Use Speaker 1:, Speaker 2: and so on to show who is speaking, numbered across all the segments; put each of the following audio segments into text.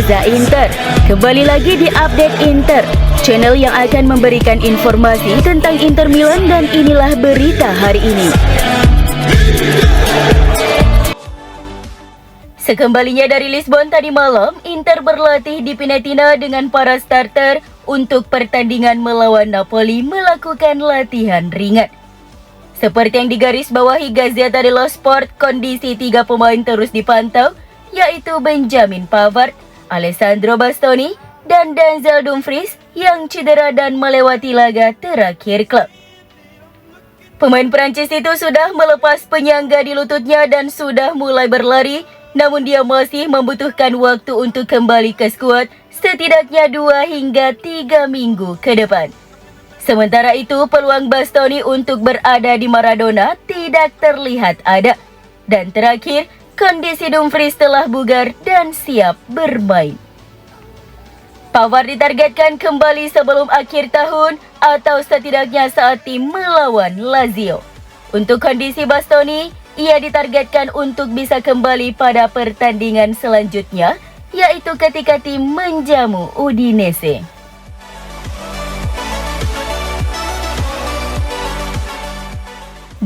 Speaker 1: Reza Inter. Kembali lagi di Update Inter, channel yang akan memberikan informasi tentang Inter Milan, dan inilah berita hari ini. Sekembalinya dari Lisbon tadi malam, Inter berlatih di Pinetina dengan para starter untuk pertandingan melawan Napoli melakukan latihan ringan. Seperti yang digarisbawahi Gazzetta dello Sport, kondisi 3 pemain terus dipantau, yaitu Benjamin Pavard, Alessandro Bastoni, dan Denzel Dumfries yang cedera dan melewati laga terakhir klub. Pemain Prancis itu sudah melepas penyangga di lututnya dan sudah mulai berlari, namun dia masih membutuhkan waktu untuk kembali ke skuad setidaknya 2 hingga 3 minggu ke depan. Sementara itu, peluang Bastoni untuk berada di Maradona tidak terlihat ada. Dan terakhir, kondisi Dumfries telah bugar dan siap bermain. Pavard ditargetkan kembali sebelum akhir tahun atau setidaknya saat tim melawan Lazio. Untuk kondisi Bastoni, ia ditargetkan untuk bisa kembali pada pertandingan selanjutnya, yaitu ketika tim menjamu Udinese.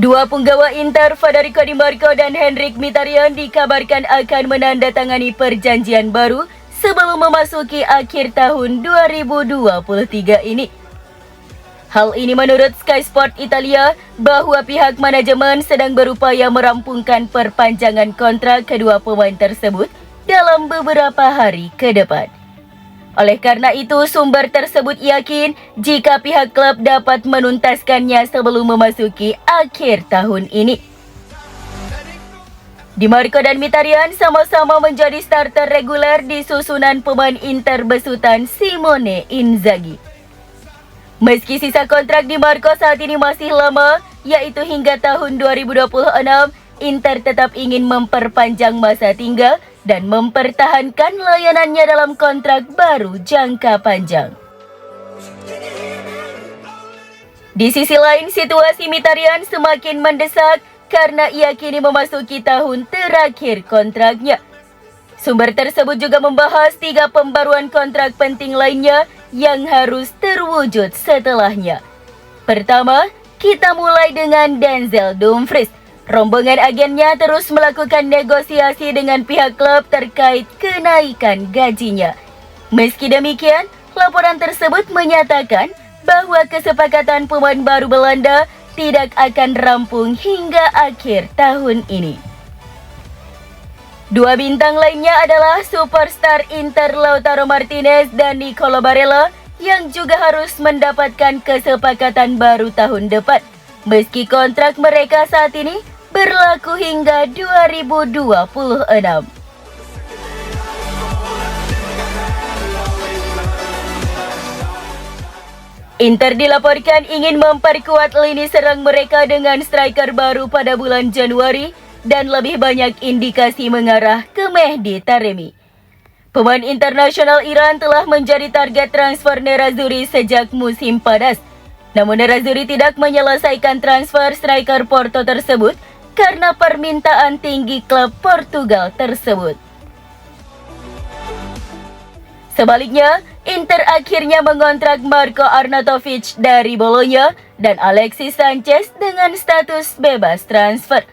Speaker 1: Dua punggawa Inter, Federico Di Marco dan Henrikh Mkhitaryan, dikabarkan akan menandatangani perjanjian baru sebelum memasuki akhir tahun 2023 ini. Hal ini menurut Sky Sport Italia, bahwa pihak manajemen sedang berupaya merampungkan perpanjangan kontrak kedua pemain tersebut dalam beberapa hari ke depan. Oleh karena itu, sumber tersebut yakin jika pihak klub dapat menuntaskannya sebelum memasuki akhir tahun ini. Di Marco dan Mkhitaryan sama-sama menjadi starter reguler di susunan pemain Inter besutan Simone Inzaghi. Meski sisa kontrak Di Marco saat ini masih lama, yaitu hingga tahun 2026, Inter tetap ingin memperpanjang masa tinggal dan mempertahankan layanannya dalam kontrak baru jangka panjang. Di sisi lain, situasi Mkhitaryan semakin mendesak karena ia kini memasuki tahun terakhir kontraknya. Sumber tersebut juga membahas 3 pembaruan kontrak penting lainnya yang harus terwujud setelahnya. Pertama, kita mulai dengan Denzel Dumfries. Rombongan agennya terus melakukan negosiasi dengan pihak klub terkait kenaikan gajinya. Meski demikian, laporan tersebut menyatakan bahwa kesepakatan pemain baru Belanda tidak akan rampung hingga akhir tahun ini. 2 bintang lainnya adalah superstar Inter Lautaro Martinez dan Nicolo Barella yang juga harus mendapatkan kesepakatan baru tahun depan, meski kontrak mereka saat ini berlaku hingga 2026. Inter dilaporkan ingin memperkuat lini serang mereka dengan striker baru pada bulan Januari dan lebih banyak indikasi mengarah ke Mehdi Taremi. Pemain internasional Iran telah menjadi target transfer Nerazzurri sejak musim panas. Namun Nerazzurri tidak menyelesaikan transfer striker Porto tersebut karena permintaan tinggi klub Portugal tersebut. Sebaliknya, Inter akhirnya mengontrak Marko Arnautovic dari Bologna dan Alexis Sanchez dengan status bebas transfer.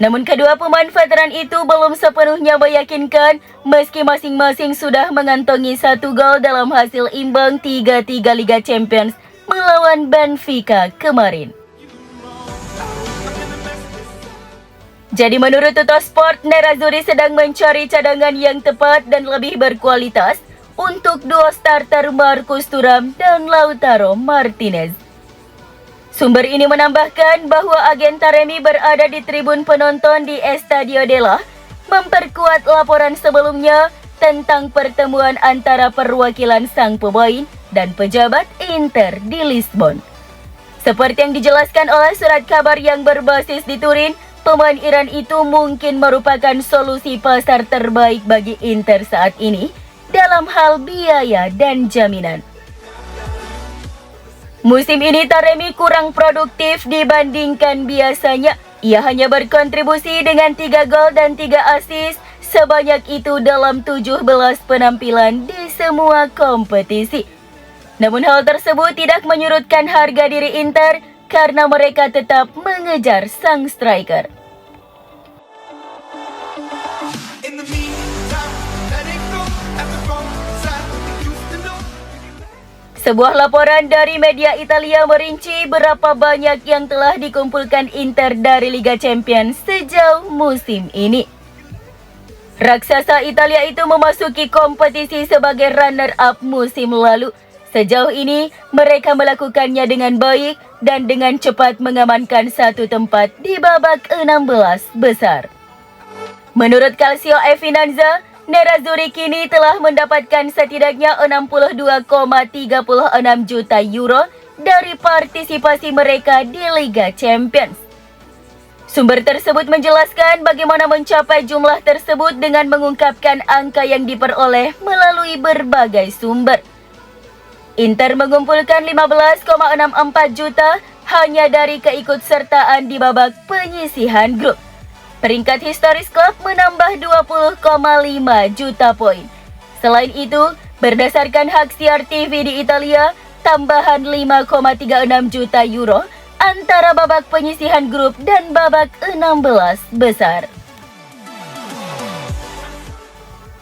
Speaker 1: Namun kedua pemain veteran itu belum sepenuhnya meyakinkan meski masing-masing sudah mengantongi 1 gol dalam hasil imbang 3-3 Liga Champions melawan Benfica kemarin. Jadi menurut Tuttosport, Nerazzurri sedang mencari cadangan yang tepat dan lebih berkualitas untuk duo starter Marcus Thuram dan Lautaro Martinez. Sumber ini menambahkan bahwa agen Taremi berada di tribun penonton di Estadio Della, memperkuat laporan sebelumnya tentang pertemuan antara perwakilan sang pemain dan pejabat Inter di Lisbon. Seperti yang dijelaskan oleh surat kabar yang berbasis di Turin, pemain Iran itu mungkin merupakan solusi pasar terbaik bagi Inter saat ini dalam hal biaya dan jaminan. Musim ini Taremi kurang produktif dibandingkan biasanya. Ia hanya berkontribusi dengan 3 gol dan 3 assist sebanyak itu dalam 17 penampilan di semua kompetisi. Namun hal tersebut tidak menyurutkan harga diri Inter karena mereka tetap mengejar sang striker. Sebuah laporan dari media Italia merinci berapa banyak yang telah dikumpulkan Inter dari Liga Champions sejauh musim ini. Raksasa Italia itu memasuki kompetisi sebagai runner-up musim lalu. Sejauh ini, mereka melakukannya dengan baik dan dengan cepat mengamankan satu tempat di babak 16 besar. Menurut Calcio e Finanza, Nerazzurri kini telah mendapatkan setidaknya 62,36 juta euro dari partisipasi mereka di Liga Champions. Sumber tersebut menjelaskan bagaimana mencapai jumlah tersebut dengan mengungkapkan angka yang diperoleh melalui berbagai sumber. Inter mengumpulkan 15,64 juta hanya dari keikutsertaan di babak penyisihan grup. Peringkat historis klub menambah 20,5 juta poin. Selain itu, berdasarkan hak siar TV di Italia, tambahan 5,36 juta euro antara babak penyisihan grup dan babak 16 besar.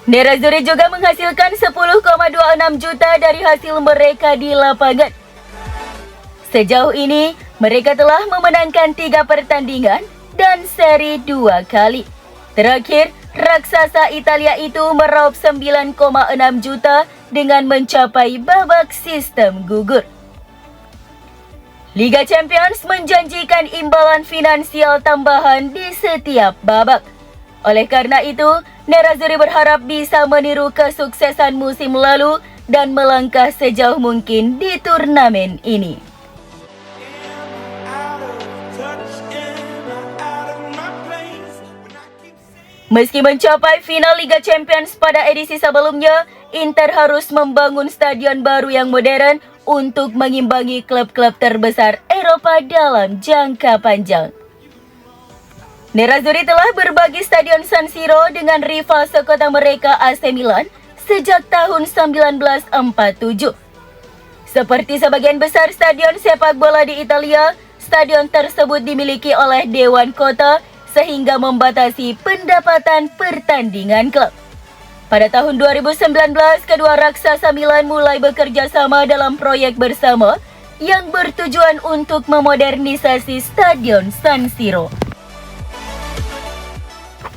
Speaker 1: Nerazzurri juga menghasilkan 10,26 juta dari hasil mereka di lapangan. Sejauh ini, mereka telah memenangkan 3 pertandingan dan seri 2 kali. Terakhir, raksasa Italia itu meraup 9,6 juta dengan mencapai babak sistem gugur. Liga Champions menjanjikan imbalan finansial tambahan di setiap babak. Oleh karena itu, Nerazzurri berharap bisa meniru kesuksesan musim lalu dan melangkah sejauh mungkin di turnamen ini. Meski mencapai final Liga Champions pada edisi sebelumnya, Inter harus membangun stadion baru yang modern untuk mengimbangi klub-klub terbesar Eropa dalam jangka panjang. Nerazzurri telah berbagi stadion San Siro dengan rival sekota mereka AC Milan sejak tahun 1947. Seperti sebagian besar stadion sepak bola di Italia, stadion tersebut dimiliki oleh Dewan Kota sehingga membatasi pendapatan pertandingan klub. Pada tahun 2019, kedua raksasa Milan mulai bekerja sama dalam proyek bersama yang bertujuan untuk memodernisasi Stadion San Siro.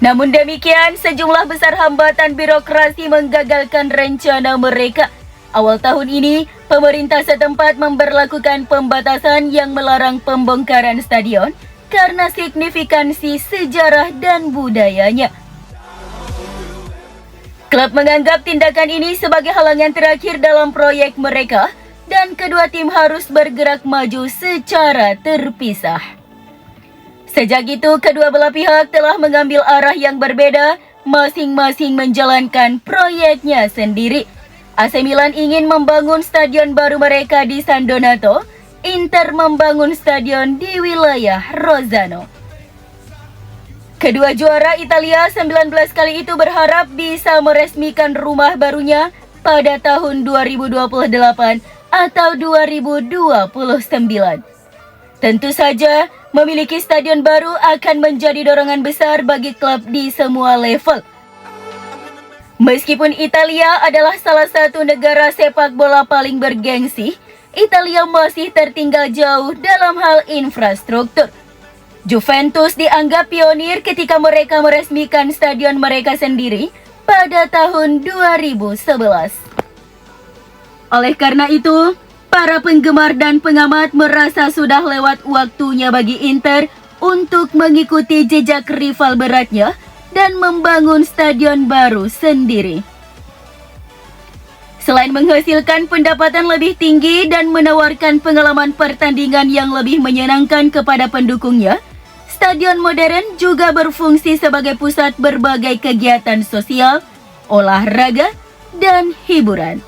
Speaker 1: Namun demikian, sejumlah besar hambatan birokrasi menggagalkan rencana mereka. Awal tahun ini, pemerintah setempat memberlakukan pembatasan yang melarang pembongkaran stadion karena signifikansi sejarah dan budayanya. Klub menganggap tindakan ini sebagai halangan terakhir dalam proyek mereka dan kedua tim harus bergerak maju secara terpisah. Sejak itu, kedua belah pihak telah mengambil arah yang berbeda, masing-masing menjalankan proyeknya sendiri. AC Milan ingin membangun stadion baru mereka di San Donato, Inter membangun stadion di wilayah Rozzano. Kedua juara Italia 19 kali itu berharap bisa meresmikan rumah barunya pada tahun 2028 atau 2029. Tentu saja, memiliki stadion baru akan menjadi dorongan besar bagi klub di semua level. Meskipun Italia adalah salah satu negara sepak bola paling bergengsi, Italia masih tertinggal jauh dalam hal infrastruktur. Juventus dianggap pionir ketika mereka meresmikan stadion mereka sendiri pada tahun 2011. Oleh karena itu, para penggemar dan pengamat merasa sudah lewat waktunya bagi Inter untuk mengikuti jejak rival beratnya dan membangun stadion baru sendiri. Selain menghasilkan pendapatan lebih tinggi dan menawarkan pengalaman pertandingan yang lebih menyenangkan kepada pendukungnya, stadion modern juga berfungsi sebagai pusat berbagai kegiatan sosial, olahraga, dan hiburan.